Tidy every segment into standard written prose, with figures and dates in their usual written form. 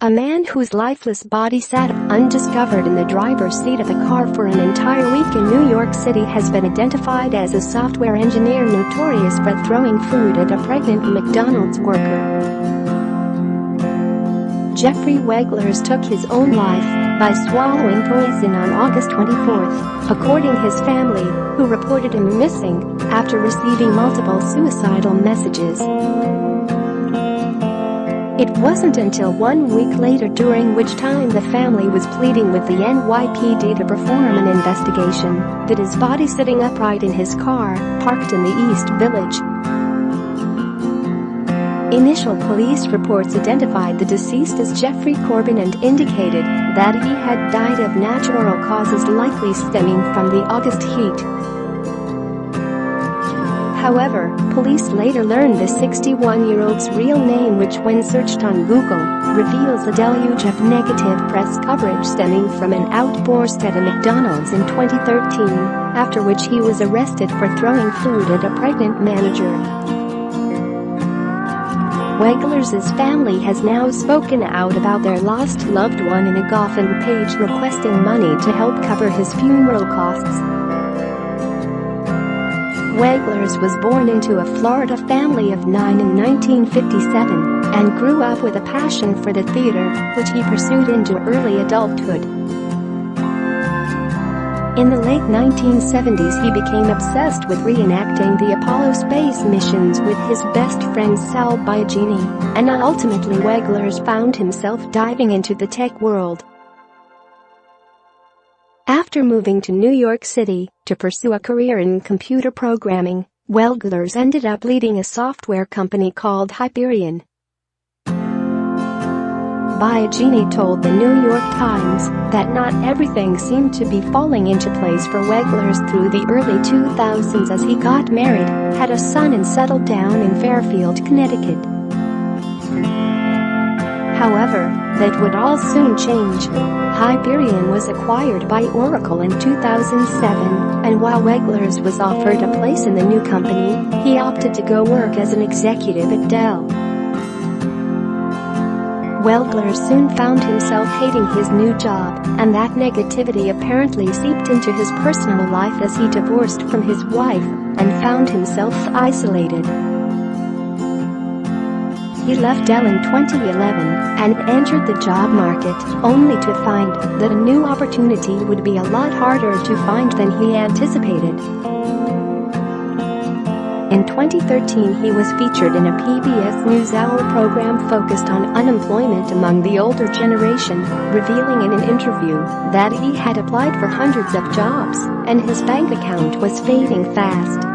A man whose lifeless body sat undiscovered in the driver's seat of a car for an entire week in New York City has been identified as a software engineer notorious for throwing food at a pregnant McDonald's worker. Jeffrey Weglers took his own life by swallowing poison on August 24th, according to his family, who reported him missing after receiving multiple suicidal messages. It wasn't until 1 week later, during which time the family was pleading with the NYPD to perform an investigation, that his body sitting upright in his car, parked in the East Village. Initial police reports identified the deceased as Jeffrey Corbin and indicated that he had died of natural causes, likely stemming from the August heat. However, police later learned the 61-year-old's real name, which when searched on Google, reveals a deluge of negative press coverage stemming from an outburst at a McDonald's in 2013, after which he was arrested for throwing food at a pregnant manager. Weglers' family has now spoken out about their lost loved one in a GoFundMe page, requesting money to help cover his funeral costs. Weglers was born into a Florida family of 9 in 1957 and grew up with a passion for the theater, which he pursued into early adulthood. In the late 1970s, he became obsessed with reenacting the Apollo space missions with his best friend Sal Biagini, and ultimately Weglers found himself diving into the tech world. After moving to New York City to pursue a career in computer programming, Weglers ended up leading a software company called Hyperion. Biagini told the New York Times that not everything seemed to be falling into place for Weglers through the early 2000s as he got married, had a son and settled down in Fairfield, Connecticut. However, that would all soon change. Hyperion was acquired by Oracle in 2007, and while Weglers was offered a place in the new company, he opted to go work as an executive at Dell. Weglers soon found himself hating his new job, and that negativity apparently seeped into his personal life as he divorced from his wife and found himself isolated. He left Dell in 2011 and entered the job market, only to find that a new opportunity would be a lot harder to find than he anticipated. In 2013, he was featured in a PBS NewsHour program focused on unemployment among the older generation, revealing in an interview that he had applied for hundreds of jobs and his bank account was fading fast.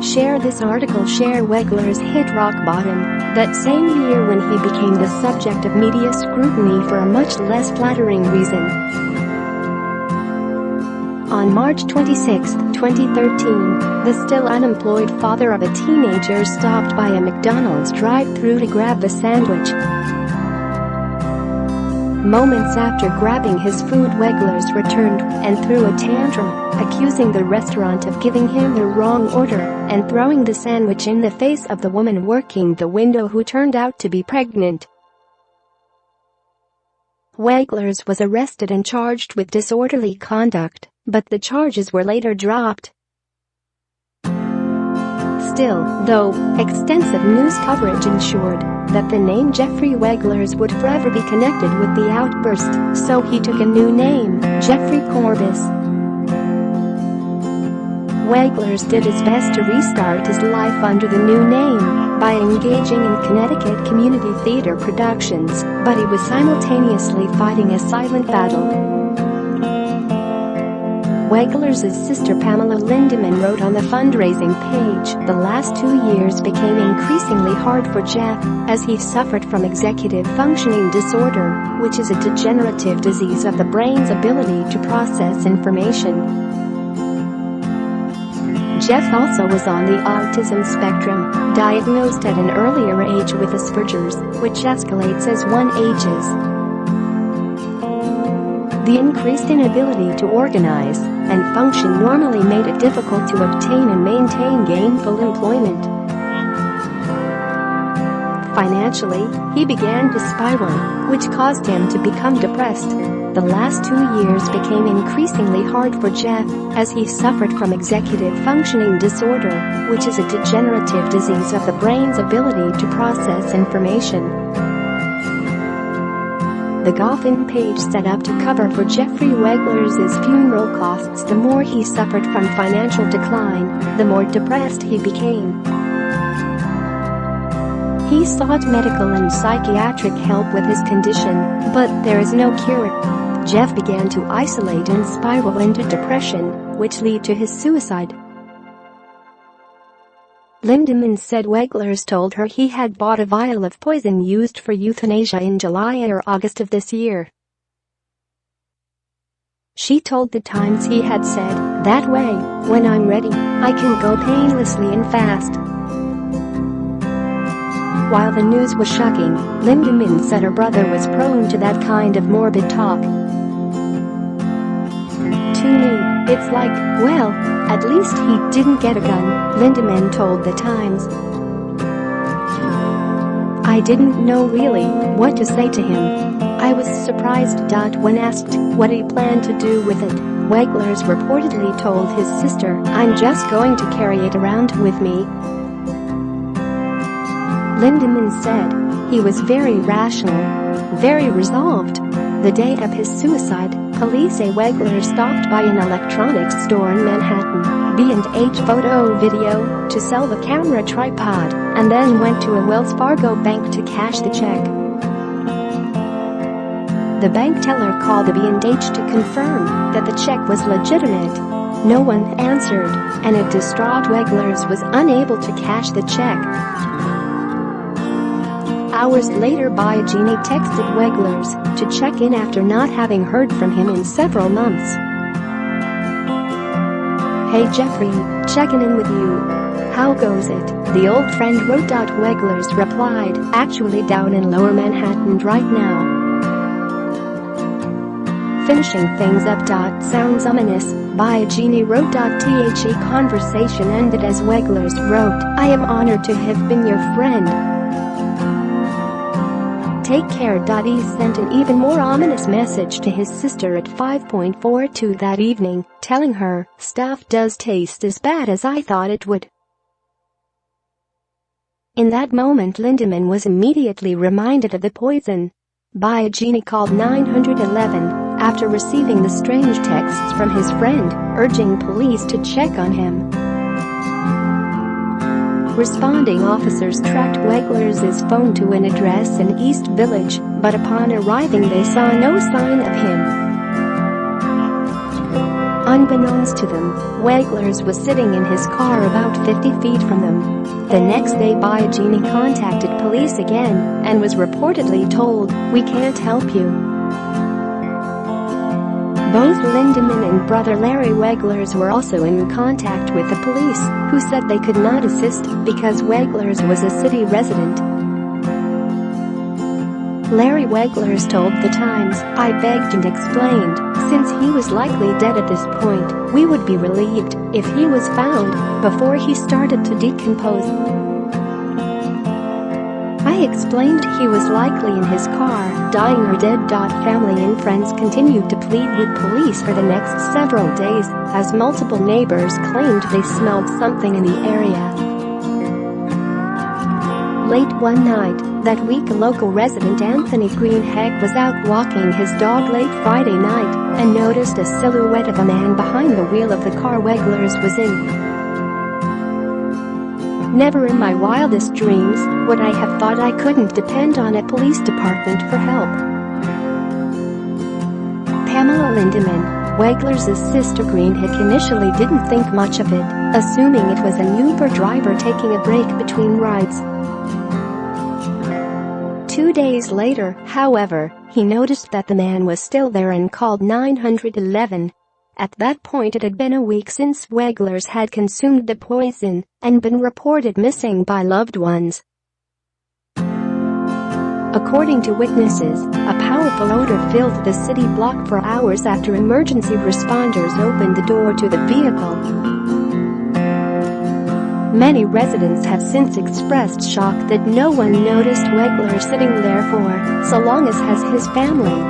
Share this article. Share. Weglers hit rock bottom that same year when he became the subject of media scrutiny for a much less flattering reason. On March 26, 2013, the still unemployed father of a teenager stopped by a McDonald's drive-thru to grab a sandwich. Moments after grabbing his food, Weglers returned and threw a tantrum, accusing the restaurant of giving him the wrong order and throwing the sandwich in the face of the woman working the window, who turned out to be pregnant. Weglers was arrested and charged with disorderly conduct, but the charges were later dropped. Still, though, extensive news coverage ensured that the name Jeffrey Weglers would forever be connected with the outburst, so he took a new name, Jeffrey Corbis. Weglers did his best to restart his life under the new name by engaging in Connecticut community theater productions, but he was simultaneously fighting a silent battle. Weglers' sister Pamela Lindemann wrote on the fundraising page, "The last 2 years became increasingly hard for Jeff as he suffered from executive functioning disorder, which is a degenerative disease of the brain's ability to process information." Jeff also was on the autism spectrum, diagnosed at an earlier age with Asperger's, which escalates as one ages. The increased inability to organize and function normally made it difficult to obtain and maintain gainful employment. Financially, he began to spiral, which caused him to become depressed. The last 2 years became increasingly hard for Jeff, as he suffered from executive functioning disorder, which is a degenerative disease of the brain's ability to process information. The GoFundMe page set up to cover for Jeffrey Wegler's funeral costs. The more he suffered from financial decline, the more depressed he became. He sought medical and psychiatric help with his condition, but there is no cure. Jeff began to isolate and spiral into depression, which led to his suicide. Lindemann said Wegler's told her he had bought a vial of poison used for euthanasia in July or August of this year. She told The Times he had said, "That way, when I'm ready, I can go painlessly and fast." While the news was shocking, Lindemann said her brother was prone to that kind of morbid talk. "To me, it's like, well, at least he didn't get a gun," Lindemann told The Times. "I didn't know really what to say to him. I was surprised. When asked what he planned to do with it, Wegler's reportedly told his sister, "I'm just going to carry it around with me." Lindemann said, "He was very rational, very resolved." The day of his suicide, police say Wegler stopped by an electronics store in Manhattan, B&H Photo Video, to sell the camera tripod, and then went to a Wells Fargo bank to cash the check. The bank teller called the B&H to confirm that the check was legitimate. No one answered, and a distraught Wegler was unable to cash the check. Hours later, Biagini texted Wegler to check in after not having heard from him in several months. "Hey Jeffrey, checking in with you. How goes it?" the old friend wrote. Wegler replied, "Actually down in Lower Manhattan right now. Finishing things up. Sounds ominous," Biagini wrote. The conversation ended as Wegler wrote, "I am honored to have been your friend. Take care." He sent an even more ominous message to his sister at 5:42 that evening, telling her, "Stuff does taste as bad as I thought it would." In that moment, Lindemann was immediately reminded of the poison. Biagini called 911 after receiving the strange texts from his friend, urging police to check on him. Responding officers tracked Wegler's phone to an address in East Village, but upon arriving they saw no sign of him. Unbeknownst to them, Wegler was sitting in his car about 50 feet from them. The next day, Biagini contacted police again and was reportedly told, "We can't help you." Both Lindemann and brother Larry Wegler were also in contact with the police, who said they could not assist because Wegler was a city resident. Larry Wegler told The Times, "I begged and explained, since he was likely dead at this point, we would be relieved if he was found before he started to decompose. I explained he was likely in his car, dying or dead." Family and friends continued to plead with police for the next several days, as multiple neighbors claimed they smelled something in the area. Late one night that week, local resident Anthony Greenheck was out walking his dog late Friday night and noticed a silhouette of a man behind the wheel of the car Wegler was in. "Never in my wildest dreams would I have thought I couldn't depend on a police department for help." Pamela Lindemann, Wegler's sister, Greenheck initially didn't think much of it, assuming it was an Uber driver taking a break between rides. 2 days later, however, he noticed that the man was still there and called 911. At that point, it had been a week since Wegler had consumed the poison and been reported missing by loved ones. According to witnesses, a powerful odor filled the city block for hours after emergency responders opened the door to the vehicle. Many residents have since expressed shock that no one noticed Wegler sitting there for so long as has his family.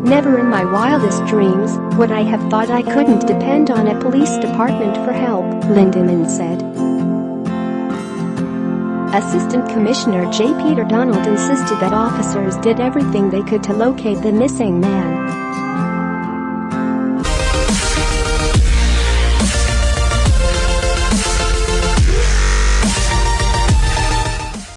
"Never in my wildest dreams would I have thought I couldn't depend on a police department for help," Lindemann said. Assistant Commissioner J. Peter Donald insisted that officers did everything they could to locate the missing man.